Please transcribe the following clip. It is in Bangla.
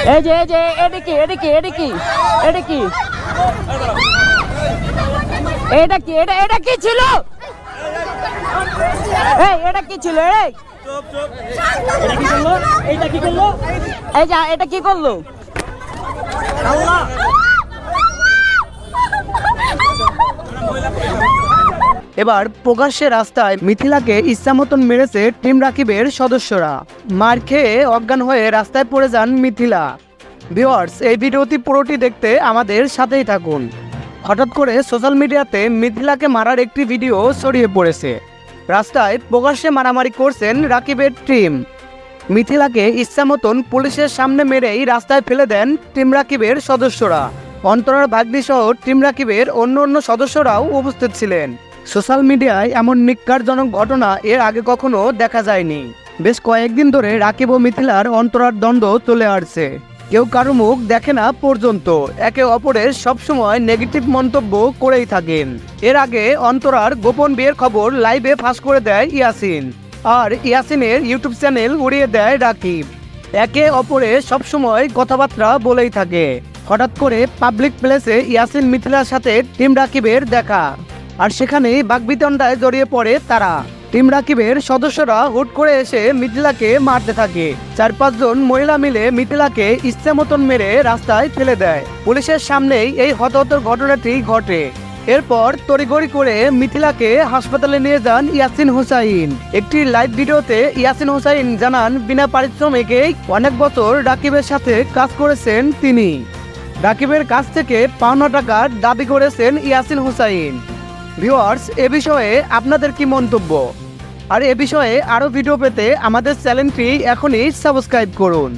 এই যে এটা কি এটা কি এটা কি এটা কি এটা কি এটা কি ছিল? এই এটা কি ছিল? এই এটা কি করলো? এইটা কি করলো? এই যা এটা কি করলো? আল্লাহ এবার প্রকাশ্যে রাস্তায় মিথিলাকে ইচ্ছা মতন মেরেছে টিম রাকিবের সদস্যরা। মার খেয়ে অজ্ঞান হয়ে রাস্তায় পড়ে যান মিথিলা। ভিউয়ার্স, এই ভিডিওটি পুরোটি দেখতে আমাদের সাথেই থাকুন। হঠাৎ করে সোশ্যাল মিডিয়াতে মিথিলাকে মারার একটি ভিডিও ছড়িয়ে পড়েছে। রাস্তায় প্রকাশ্যে মারামারি করছেন রাকিবের টিম। মিথিলাকে ইচ্ছা মতন পুলিশের সামনে মেরেই রাস্তায় ফেলে দেন টিম রাকিবের সদস্যরা। অন্তরার ভাগ্নি সহ টিম রাকিবের অন্য সদস্যরাও উপস্থিত ছিলেন। সোশ্যাল মিডিয়ায় এমন নিক্কারজনক ঘটনা এর আগে কখনো দেখা যায়নি। বেশ কয়েকদিন ধরে রাকিব ও মিথিলার অন্তরার দ্বন্দ্ব চলে আসছে। কেউ কারো মুখ দেখে না পর্যন্ত একে অপরের সবসময় নেগেটিভ মন্তব্য করেই থাকেন। এর আগে অন্তরার গোপন বিয়ের খবর লাইভে ফাঁস করে দেয় ইয়াসিন, আর ইয়াসিনের ইউটিউব চ্যানেল উড়িয়ে দেয় রাকিব। একে অপরে সবসময় কথাবার্তা বলেই থাকে। হঠাৎ করে পাবলিক প্লেসে ইয়াসিন মিথিলার সাথে টিম রাকিবের দেখা, আর সেখানেই বাকবিতণ্ডায় জড়িয়ে পড়ে তারা। টিম রাকিবের সদস্যরা হুট করে এসে মিথিলাকে মারতে থাকে। 4-5 জন মহিলা মিলে মিথিলাকে ইচ্ছে মতন মেরে রাস্তায় ফেলে দেয়। পুলিশের সামনেই এই হতাহতের ঘটনাটি ঘটে। এরপর তড়িঘড়ি করে মিথিলাকে হাসপাতালে নিয়ে যান ইয়াসিন হুসাইন। একটি লাইভ ভিডিওতে ইয়াসিন হুসাইন জানান, বিনা পারিশ্রমিকে অনেক বছর রাকিবের সাথে কাজ করেছেন তিনি। রাকিবের কাছ থেকে পাওনা টাকা দাবি করেছেন ইয়াসিন হুসাইন। ভিউয়ার্স, এ বিষয়ে আপনাদের কি মন্তব্য? আর এ বিষয়ে আরও ভিডিও পেতে আমাদের চ্যানেলটি এখনই সাবস্ক্রাইব করুন।